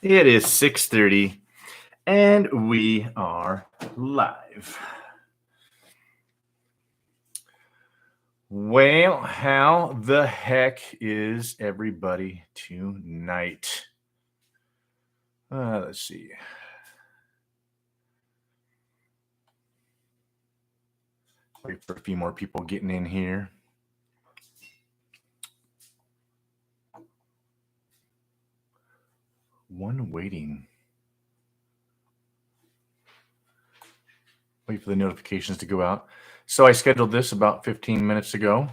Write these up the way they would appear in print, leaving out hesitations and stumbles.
It is 6:30 and we are live. Well, how the heck is everybody tonight? Let's see. Wait for a few more people getting in here. One waiting. Wait for the notifications to go out. So I scheduled this about 15 minutes ago.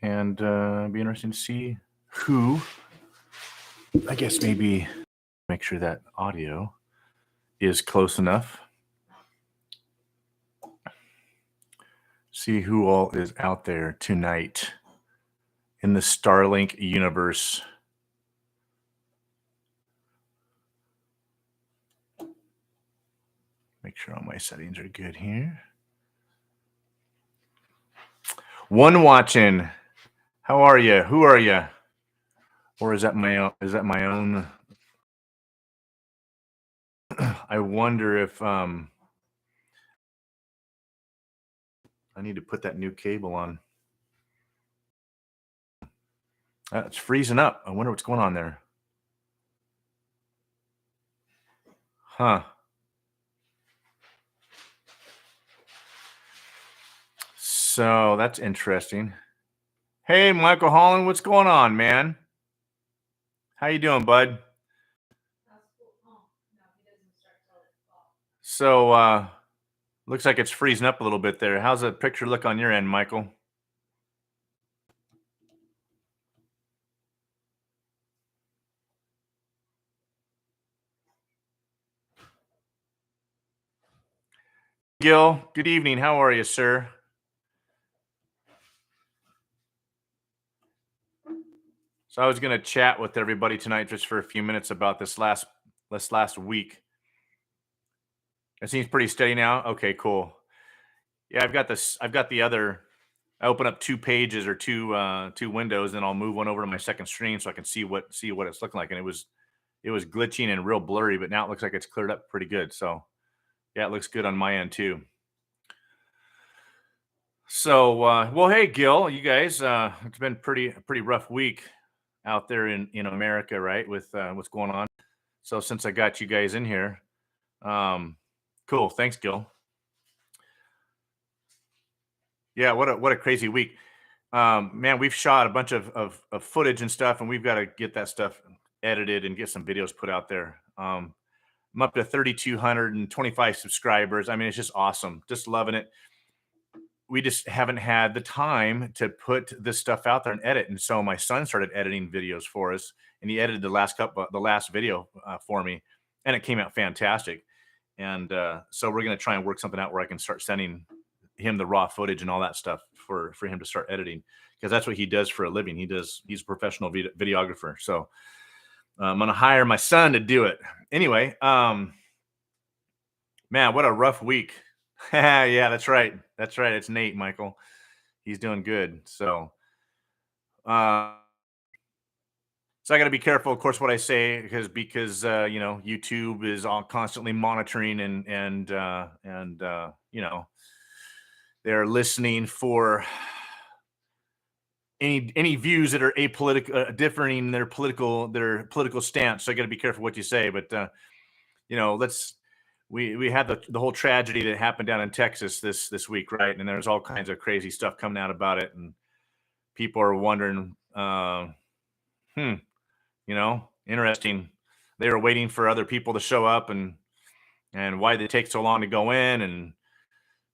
And it'd be interesting to see who. I guess maybe make sure that audio is close enough. See who all is out there tonight in the Starlink universe. Make sure all my settings are good here. One watching. How are you? Who are you? Or is that my own? Is that my own? I wonder if I need to put that new cable on. It's freezing up. I wonder what's going on there. Huh. So that's interesting. Hey, Michael Holland, what's going on, man? How you doing, bud? So looks like it's freezing up a little bit there. How's the picture look on your end, Michael? Gil, good evening. How are you, sir? So I was going to chat with everybody tonight just for a few minutes about this last week. It seems pretty steady now. Okay, cool. Yeah, I've got this. I've got the other. I open up two pages or two windows, then I'll move one over to my second screen so I can see what it's looking like. And it was glitching and real blurry, but now it looks like it's cleared up pretty good. So yeah, it looks good on my end too. So well, hey Gil, you guys, it's been pretty rough week out there in America, right? With what's going on. So since I got you guys in here, cool. Thanks, Gil. Yeah, what a crazy week. Man, we've shot a bunch of footage and stuff, and we've got to get that stuff edited and get some videos put out there. I'm up to 3,225 subscribers. I mean, it's just awesome. Just loving it. We just haven't had the time to put this stuff out there and edit. And so my son started editing videos for us, and he edited the last video for me, and it came out fantastic. And so we're gonna try and work something out where I can start sending him the raw footage and all that stuff for him to start editing, because that's what he does for a living. He's a professional videographer. So I'm gonna hire my son to do it. Anyway, man, what a rough week. Yeah, that's right. That's right. It's Nate, Michael. He's doing good. So, uh, so I got to be careful, of course, what I say, because YouTube is all constantly monitoring and they're listening for any views that are apolitical, differing their political stance. So I got to be careful what you say. But let's we had the whole tragedy that happened down in Texas this week, right? And there's all kinds of crazy stuff coming out about it, and people are wondering, interesting. They were waiting for other people to show up, and why did it take so long to go in, and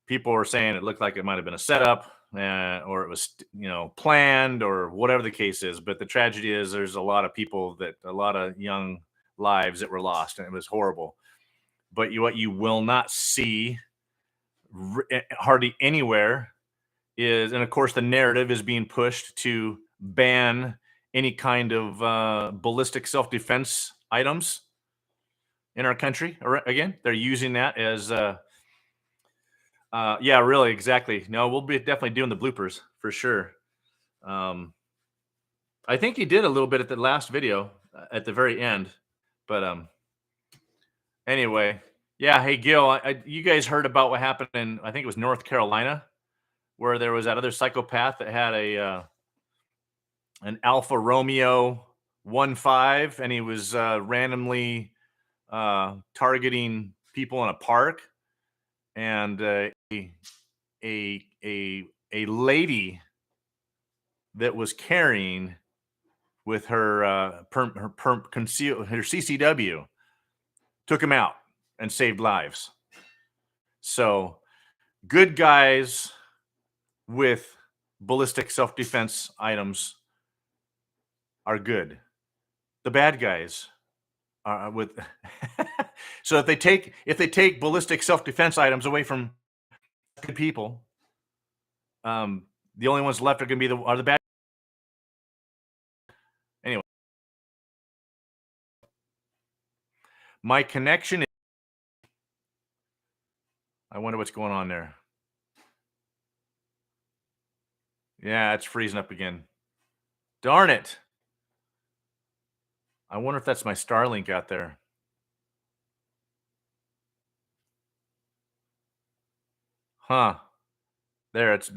people were saying it looked like it might have been a setup, or it was planned, or whatever the case is. But the tragedy is there's a lot of young lives that were lost, and it was horrible. But what you will not see hardly anywhere is, and of course the narrative is being pushed to ban any kind of ballistic self-defense items in our country. Or again, they're using that as yeah, really, exactly. No, we'll be definitely doing the bloopers for sure. I think you did a little bit at the last video. at the very end. But anyway, yeah. Hey, Gil, you guys heard about what happened in, I think it was North Carolina, where there was that other psychopath that had a an Alfa Romeo 1.5, and he was randomly targeting people in a park, and a lady that was carrying with her her CCW took him out and saved lives. So good guys with ballistic self-defense items are good. The bad guys are with so if they take ballistic self-defense items away from good people, the only ones left are going to be the bad. Anyway, my connection is, I wonder what's going on there. Yeah, it's freezing up again. Darn it. I wonder if that's my Starlink out there. Huh. There it's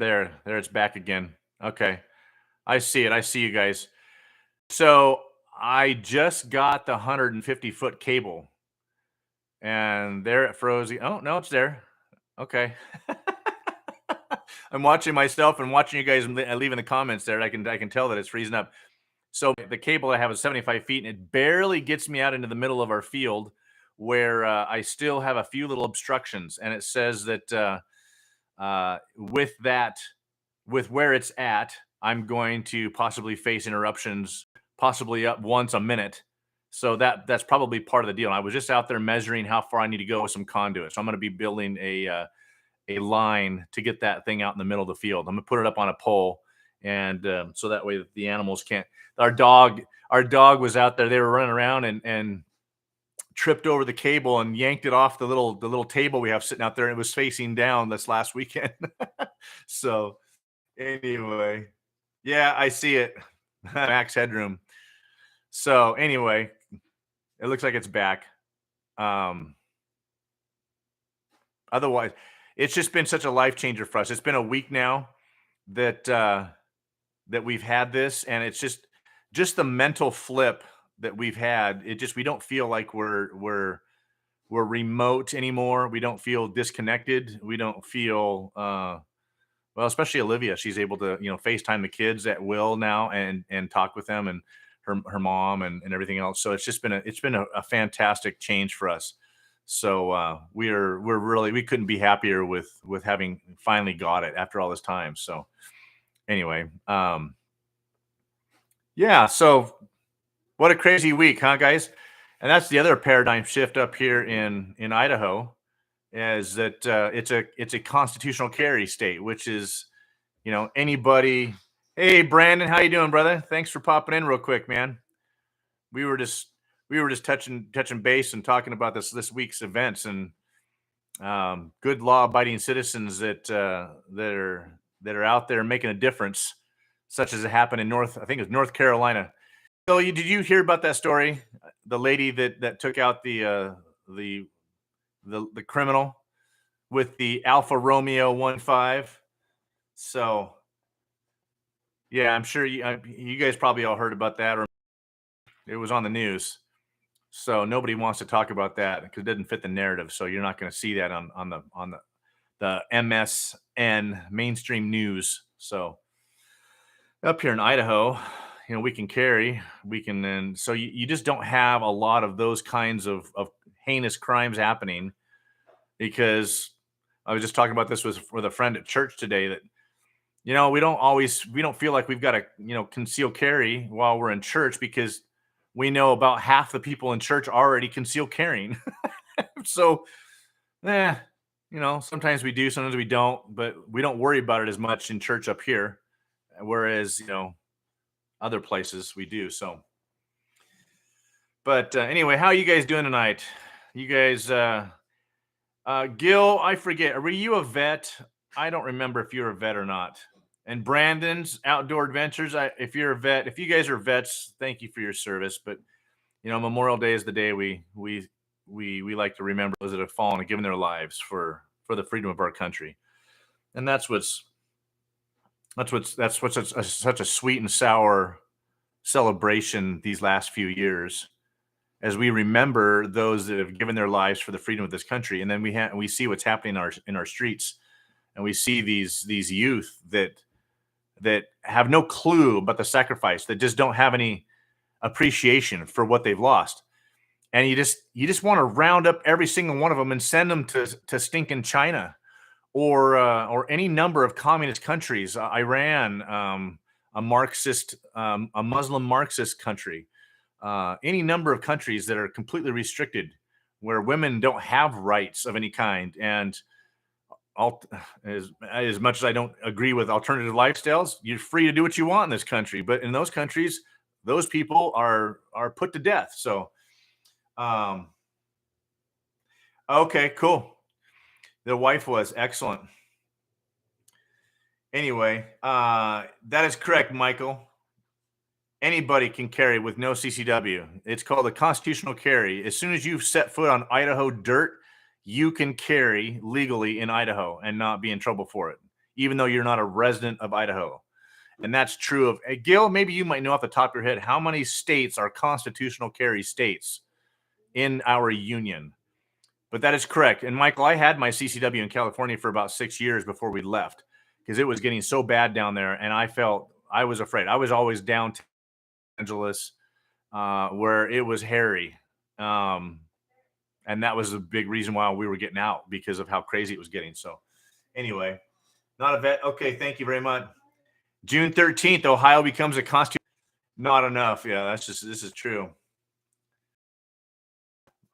back again. Okay. I see it. I see you guys. So I just got the 150-foot cable, and there it froze. Oh, no, it's there. Okay. I'm watching myself and watching you guys leaving the comments there. I can tell that it's freezing up. So the cable I have is 75 feet, and it barely gets me out into the middle of our field, where I still have a few little obstructions. And it says that with that, with where it's at, I'm going to possibly face interruptions, possibly up once a minute. So that's probably part of the deal. I was just out there measuring how far I need to go with some conduit. So I'm going to be building a line to get that thing out in the middle of the field. I'm gonna put it up on a pole, and so that way the animals can't. Our dog was out there. They were running around and tripped over the cable and yanked it off the little table we have sitting out there, and it was facing down this last weekend. So anyway, yeah, I see it. Max headroom. So anyway, it looks like it's back. Um, Otherwise, it's just been such a life changer for us. It's been a week now that that we've had this, and it's just the mental flip that we've had. It just, we don't feel like we're remote anymore. We don't feel disconnected. We don't feel well, especially Olivia. She's able to, FaceTime the kids at will now and talk with them, and her mom and everything else. So it's just been a fantastic change for us. So we couldn't be happier with having finally got it after all this time. So anyway, yeah. So what a crazy week, huh, guys? And that's the other paradigm shift up here in Idaho, is that it's a constitutional carry state, which is, anybody. Hey, Brandon, how you doing, brother? Thanks for popping in real quick, man. We were just touching base and talking about this week's events, and good law-abiding citizens that are out there making a difference, such as it happened in I think it was North Carolina. So, did you hear about that story? The lady that took out the criminal with the Alfa Romeo 1.5. So, yeah, I'm sure you guys probably all heard about that, or it was on the news. So nobody wants to talk about that because it doesn't fit the narrative. So you're not going to see that on the MSN mainstream news. So up here in Idaho, we can carry, and so you just don't have a lot of those kinds of heinous crimes happening, because I was just talking about this with a friend at church today, that we don't feel like we've got to conceal carry while we're in church, because we know about half the people in church already conceal carrying. So sometimes we do, sometimes we don't, but we don't worry about it as much in church up here, whereas other places we do. So but anyway, how are you guys doing tonight? You guys Gil, I forget, were you a vet? I don't remember if you're a vet or not. And Brandon's Outdoor Adventures, if you're a vet, if you guys are vets, thank you for your service. But Memorial Day is the day we like to remember those that have fallen and given their lives for the freedom of our country. And that's what's such a sweet and sour celebration these last few years, as we remember those that have given their lives for the freedom of this country. And then we see what's happening in our streets, and we see these youth that have no clue about the sacrifice, that just don't have any appreciation for what they've lost. And you just want to round up every single one of them and send them to stinking China, or any number of communist countries, Iran, a Muslim Marxist country, any number of countries that are completely restricted, where women don't have rights of any kind. And all, as much as I don't agree with alternative lifestyles, you're free to do what you want in this country. But in those countries, those people are put to death. So, um, okay, cool. The wife was excellent. Anyway, that is correct, Michael. Anybody can carry with no CCW. It's called a constitutional carry. As soon as you've set foot on Idaho dirt, you can carry legally in Idaho and not be in trouble for it, even though you're not a resident of Idaho. And that's true of Gil. Maybe you might know off the top of your head how many states are constitutional carry states in our union. But that is correct. And Michael, I had my CCW in California for about 6 years before we left, because it was getting so bad down there, and I was afraid. I was always downtown Angeles, where it was hairy. And that was a big reason why we were getting out, because of how crazy it was getting. So anyway, not a vet. Okay, thank you very much. June 13th, Ohio becomes a constitution. Not enough. Yeah, this is true.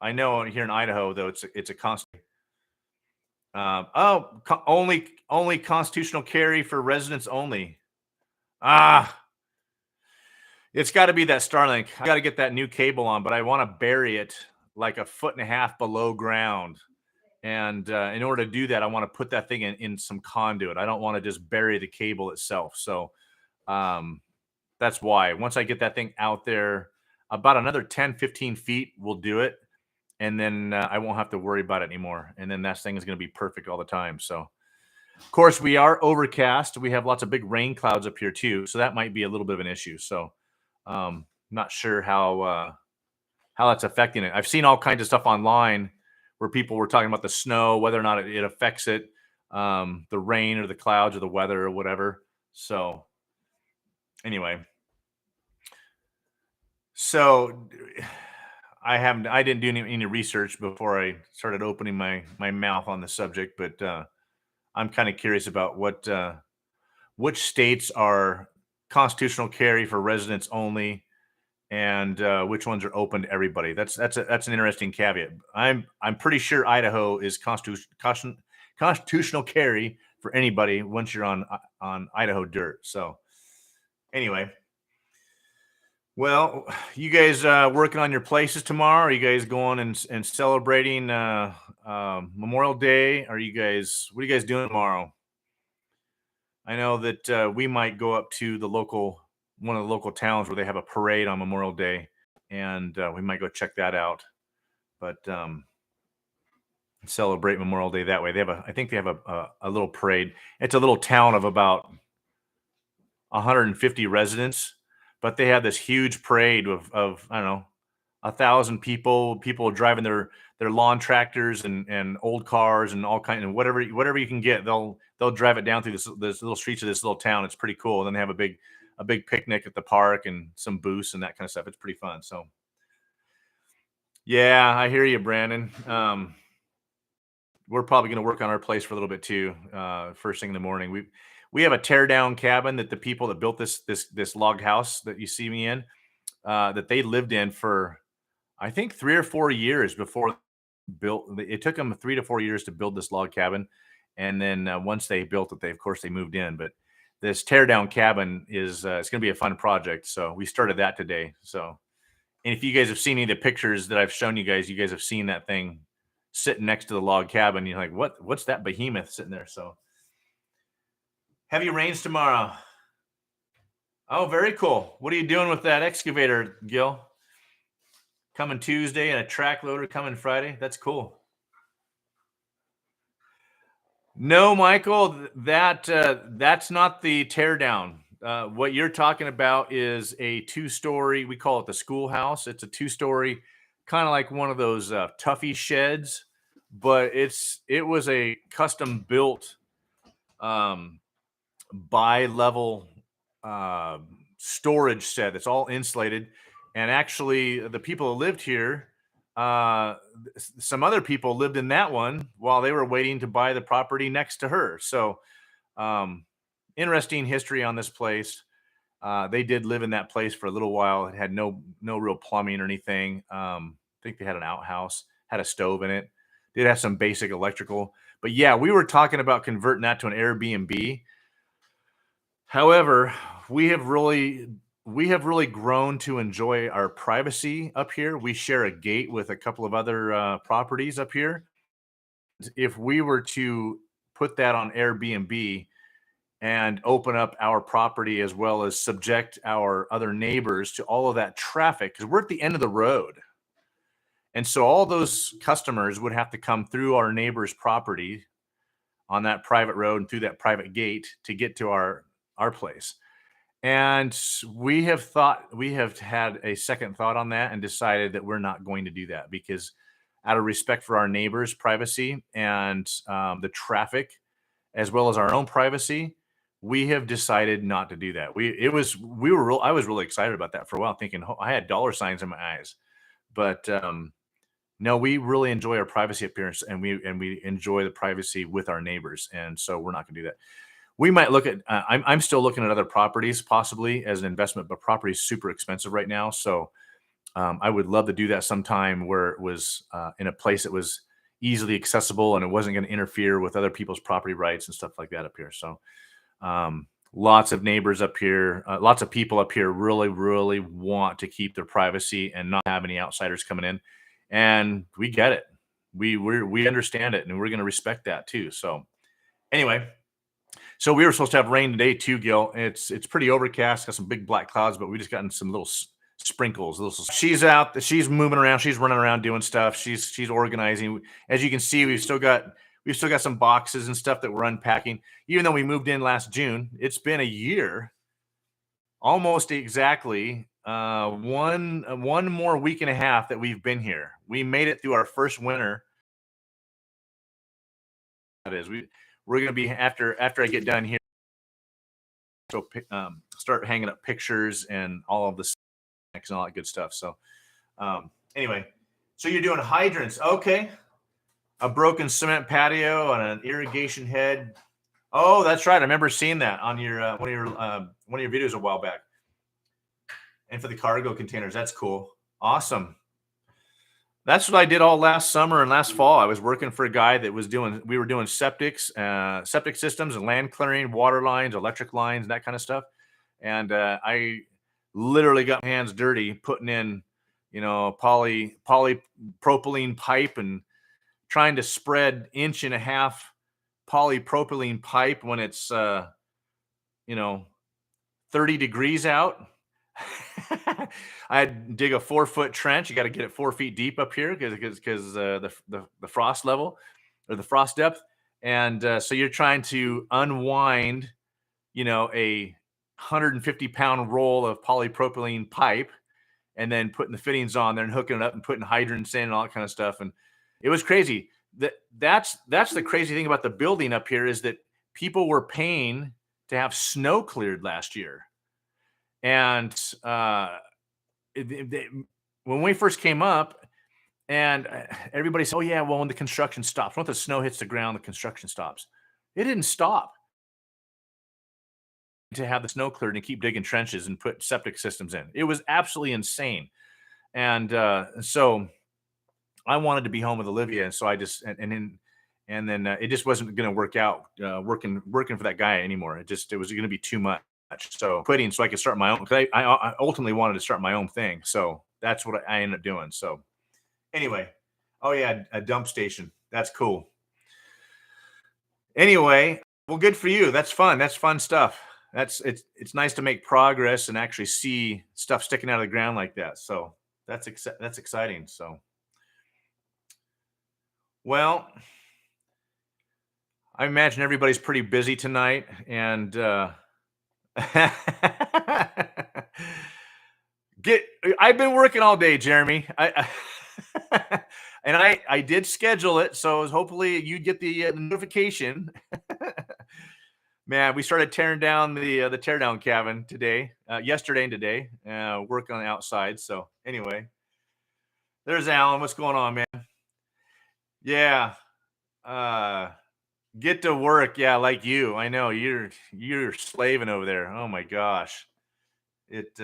I know here in Idaho, though, it's a constant. Only constitutional carry for residents only. It's got to be that Starlink. I got to get that new cable on, but I want to bury it like a foot and a half below ground. And in order to do that, I want to put that thing in some conduit. I don't want to just bury the cable itself. So that's why. Once I get that thing out there, about another 10, 15 feet will do it. And then I won't have to worry about it anymore. And then that thing is going to be perfect all the time. So, of course, we are overcast. We have lots of big rain clouds up here too. So that might be a little bit of an issue. So not sure how that's affecting it. I've seen all kinds of stuff online where people were talking about the snow, whether or not it affects it, the rain or the clouds or the weather or whatever. So anyway, so I didn't do any research before I started opening my mouth on the subject, but I'm kind of curious about which states are constitutional carry for residents only, and which ones are open to everybody. That's an interesting caveat. I'm pretty sure Idaho is constitutional carry for anybody once you're on Idaho dirt. So anyway, well, you guys working on your places tomorrow? Are you guys going and celebrating Memorial Day? What are you guys doing tomorrow? I know that we might go up to one of the local towns where they have a parade on Memorial Day, and we might go check that out. But celebrate Memorial Day that way. I think they have a little parade. It's a little town of about 150 residents, but they have this huge parade of I don't know, 1,000 people driving their lawn tractors and old cars and all kind of whatever you can get. They'll drive it down through this little streets of this little town. It's pretty cool. And then they have a big picnic at the park and some booths and that kind of stuff. It's pretty fun. So yeah, I hear you, Brandon. We're probably going to work on our place for a little bit too. First thing in the morning, we have a tear down cabin that the people that built this log house that you see me in, that they lived in for, I think, 3 or 4 years before built. It took them 3 to 4 years to build this log cabin, and then once they built it, of course they moved in. But this tear down cabin is it's going to be a fun project. So we started that today. So, and if you guys have seen any of the pictures that I've shown you guys have seen that thing sitting next to the log cabin. You're like, what's that behemoth sitting there? So heavy rains tomorrow. Oh, very cool. What are you doing with that excavator, Gil? coming Tuesday and a track loader coming Friday. That's cool. No, Michael, that's not the teardown. What you're talking about is a two-story. We call it the schoolhouse. It's a two-story, kind of like one of those Tuffy sheds, but it was a custom built um, bi-level uh, storage set. It's all insulated, and actually, the people who lived here, uh, some other people lived in that one while they were waiting to buy the property next to her. So, um, interesting history on this place. They did live in that place for a little while. It had no real plumbing or anything. I think they had an outhouse, had a stove in it. Did have some basic electrical, but yeah, we were talking about converting that to an Airbnb. However, we have really grown to enjoy our privacy up here. We share a gate with a couple of other properties up here. If we were to put that on Airbnb and open up our property as well as subject our other neighbors to all of that traffic, because we're at the end of the road. And so all those customers would have to come through our neighbor's property on that private road and through that private gate to get to our place. And we have had a second thought on that and decided that we're not going to do that because out of respect for our neighbors' privacy and the traffic, as well as our own privacy, we have decided not to do that. I was really excited about that for a while, thinking I had dollar signs in my eyes, but no, we really enjoy our privacy appearance, and we enjoy the privacy with our neighbors, and so we're not going to do that. We might look at. I'm still looking at other properties possibly as an investment, but property is super expensive right now. So I would love to do that sometime where it was in a place that was easily accessible and it wasn't going to interfere with other people's property rights and stuff like that up here. So lots of neighbors up here, lots of people up here really want to keep their privacy and not have any outsiders coming in, and we get it. We understand it, and we're going to respect that too. So anyway. So we were supposed to have rain today too, Gil. It's pretty overcast, got some big black clouds, but we just gotten some little sprinkles. She's out, she's moving around, she's running around doing stuff. She's organizing. As you can see, we've still got some boxes and stuff that we're unpacking. Even though we moved in last June, it's been a year, almost exactly. One more week and a half that we've been here. We made it through our first winter. That is, we're gonna be after I get done here. So start hanging up pictures and all of the snacks and all that good stuff. So anyway, so you're doing hydrants, okay? A broken cement patio and an irrigation head. Oh, that's right. I remember seeing that on your one of your videos a while back. And for the cargo containers, that's cool. Awesome. That's what I did all last summer and last fall. I was working for a guy that we were doing septic systems and land clearing, water lines, electric lines, and that kind of stuff. And I literally got my hands dirty putting in, polypropylene pipe and trying to spread 1.5 inch polypropylene pipe when it's, 30 degrees out. I'd dig a 4-foot trench. You got to get it 4 feet deep up here because the frost level or the frost depth, and so you're trying to unwind, a 150-pound roll of polypropylene pipe, and then putting the fittings on there and hooking it up and putting hydrants in and all that kind of stuff. And it was crazy. That's the crazy thing about the building up here is that people were paying to have snow cleared last year. And when we first came up, and everybody said, "Oh yeah, well when the construction stops, once the snow hits the ground, the construction stops." It didn't stop to have the snow cleared and keep digging trenches and put septic systems in. It was absolutely insane. And so I wanted to be home with Olivia, and so I just and then it just wasn't going to work out working for that guy anymore. It was going to be too much. So quitting so I could start my own. I ultimately wanted to start my own thing. So that's what I ended up doing. So anyway, oh yeah, a dump station. That's cool. Anyway, well, good for you. That's fun. That's fun stuff. It's nice to make progress and actually see stuff sticking out of the ground like that. So that's exciting. So, well, I imagine everybody's pretty busy tonight, and get. I've been working all day, Jeremy. And I did schedule it, so hopefully you get the notification. Man, we started tearing down the teardown cabin today, yesterday and today. Work on the outside. So anyway, there's Alan. What's going on, man? Yeah. Uh, get to work. Yeah, like you. I know you're slaving over there. Oh my gosh. It.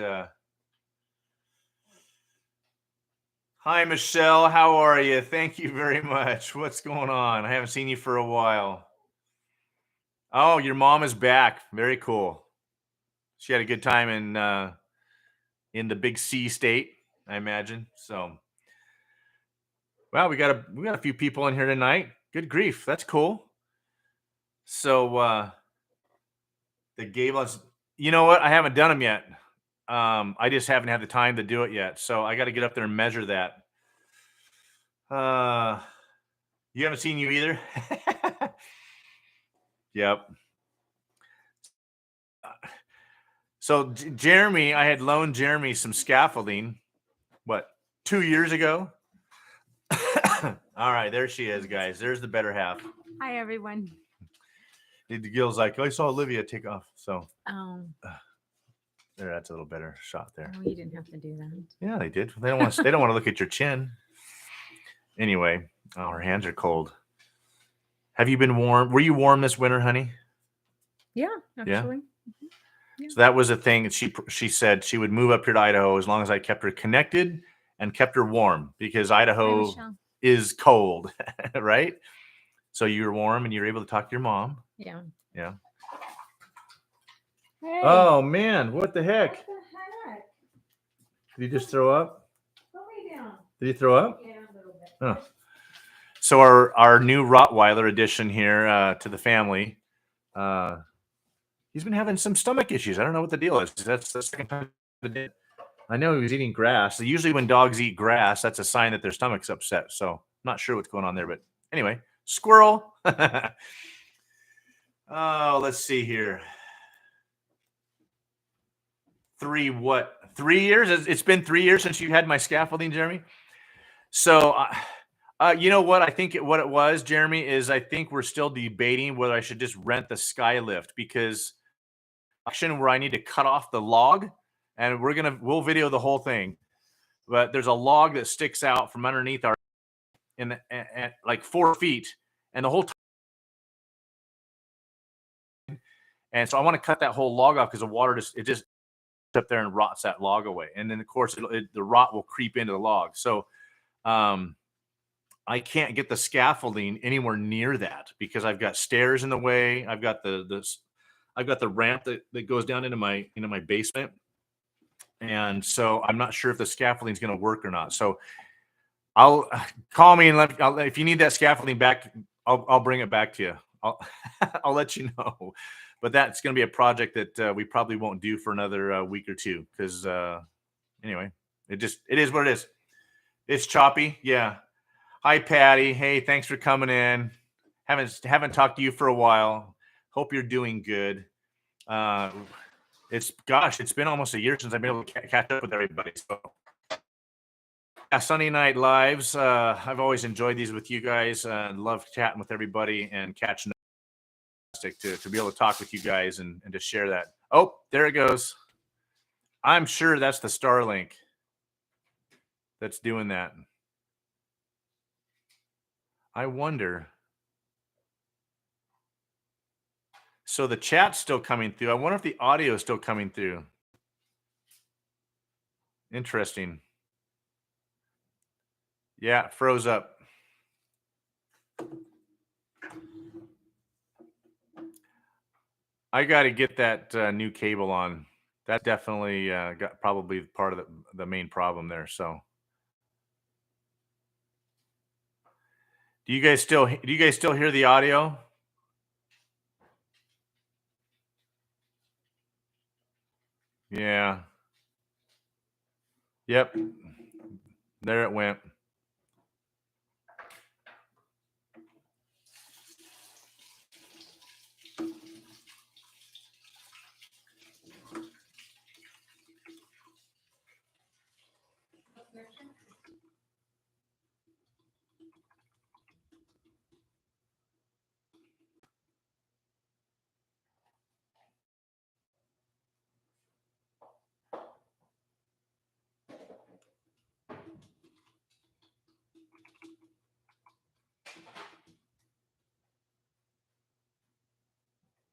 Hi, Michelle. How are you? Thank you very much. What's going on? I haven't seen you for a while. Oh, your mom is back. Very cool. She had a good time in the big C state, I imagine. So, well, we got a few people in here tonight. Good grief, that's cool. So, they gave us. You know what? I haven't done them yet. I just haven't had the time to do it yet. So I got to get up there and measure that. You haven't seen you either. Yep. So Jeremy, I had loaned Jeremy some scaffolding. What, 2 years ago? All right, there she is, guys. There's the better half. Hi, everyone. Gil's like, I saw Olivia take off. So Oh, there, that's a little better shot there. oh, you didn't have to do that. Yeah, they did. They don't want. They don't want to look at your chin. Anyway, oh, her hands are cold. Have you been warm? Were you warm this winter, honey? Yeah, actually. So that was a thing. She said she would move up here to Idaho as long as I kept her connected and kept her warm, because Idaho is cold, right? So you were warm and you were able to talk to your mom. Yeah. Yeah. Hey. Oh man, what the heck? What the heck? Did you just throw up? Go lay down. Did you throw up? Yeah, a little bit. Oh. So our new Rottweiler addition here to the family, he's been having some stomach issues. I don't know what the deal is. That's the second time of the day. I know he was eating grass. Usually when dogs eat grass, that's a sign that their stomach's upset. So I'm not sure what's going on there, but anyway, squirrel. Oh, let's see here. 3 years? It's been 3 years since you had my scaffolding, Jeremy. So, you know what? I think what it was, Jeremy, is I think we're still debating whether I should just rent the Skylift, because auction where I need to cut off the log, and we'll video the whole thing. But there's a log that sticks out from underneath our at like 4 feet, and the whole time. And so I want to cut that whole log off because the water just up there and rots that log away. And then of course the rot will creep into the log. So I can't get the scaffolding anywhere near that because I've got stairs in the way. I've got the ramp that goes down into my basement. And so I'm not sure if the scaffolding is going to work or not. So I'll call me and if you need that scaffolding back, I'll bring it back to you. I'll let you know. But that's going to be a project that we probably won't do for another week or two because anyway, it is what it is. It's choppy. Yeah. Hi, Patty. Hey, thanks for coming in. Haven't talked to you for a while. Hope you're doing good. It's been almost a year since I've been able to catch up with everybody. So yeah, Sunday night lives. I've always enjoyed these with you guys and love chatting with everybody and catching up. To be able to talk with you guys and to share that. Oh, there it goes. I'm sure that's the Starlink that's doing that. I wonder. So the chat's still coming through. I wonder if the audio is still coming through. Interesting. Yeah, it froze up. I got to get that new cable on. That definitely got probably part of the main problem there. So, do you guys still hear the audio? Yeah. Yep. There it went.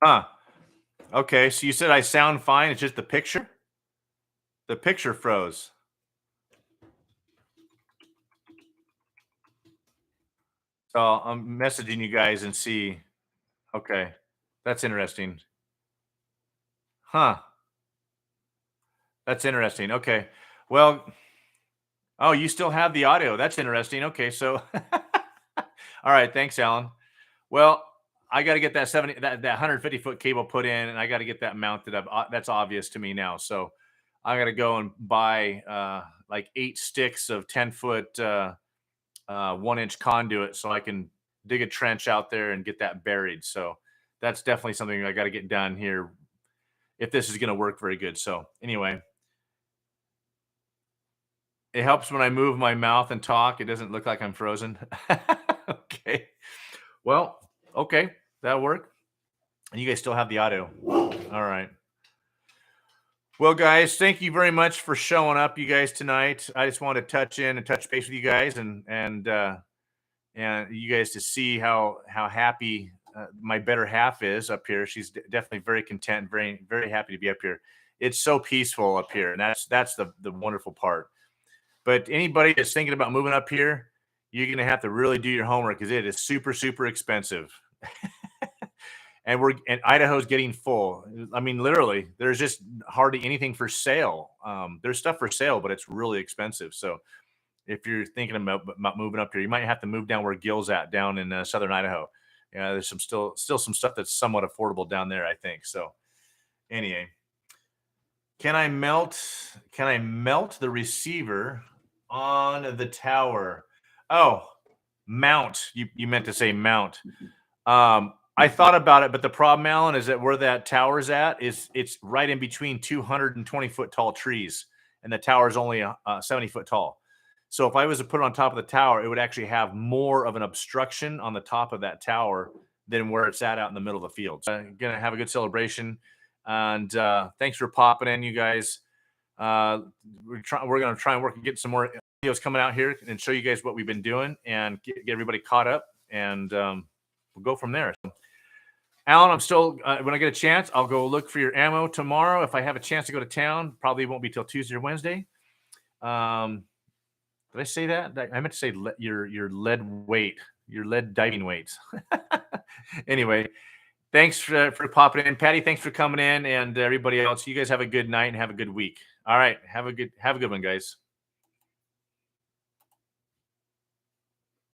Huh. Okay, so you said I sound fine. It's just the picture? The picture froze. So I'm messaging you guys and see. Okay. That's interesting. Huh. That's interesting. Okay. Well, oh, you still have the audio. That's interesting. Okay, so all right, thanks, Alan. Well, I got to get that 150-foot cable put in, and I got to get that mounted up. That's obvious to me now. So I got to go and buy like 8 sticks of 10-foot 1-inch conduit so I can dig a trench out there and get that buried. So that's definitely something I got to get done here if this is going to work very good. So anyway, it helps when I move my mouth and talk. It doesn't look like I'm frozen. Okay. Well, okay. That'll work. And you guys still have the audio. All right. Well, guys, thank you very much for showing up, you guys, tonight. I just wanted to touch in and touch base with you guys and you guys to see how happy my better half is up here. She's definitely very content, very, very happy to be up here. It's so peaceful up here, and that's the wonderful part. But anybody that's thinking about moving up here, you're going to have to really do your homework because it is super, super expensive. And Idaho's getting full. I mean, literally, there's just hardly anything for sale. There's stuff for sale, but it's really expensive. So if you're thinking about moving up here, you might have to move down where Gil's at, down in southern Idaho. Yeah, there's still some stuff that's somewhat affordable down there, I think. So anyway, can I melt the receiver on the tower? Oh, mount. You meant to say mount. I thought about it, but the problem, Alan, is that where that tower's at it's right in between 220-foot tall trees, and the tower's only 70-foot tall. So if I was to put it on top of the tower, it would actually have more of an obstruction on the top of that tower than where it's at out in the middle of the field. So, gonna have a good celebration, and thanks for popping in, you guys. We're gonna try and work and get some more videos coming out here and show you guys what we've been doing and get everybody caught up, and we'll go from there. Alan, I'm still, when I get a chance, I'll go look for your ammo tomorrow. If I have a chance to go to town, probably won't be till Tuesday or Wednesday. Did I say that? I meant to say your lead weight, your lead diving weights. Anyway, thanks for popping in. Patty, thanks for coming in, and everybody else. You guys have a good night and have a good week. All right. Have a good one, guys.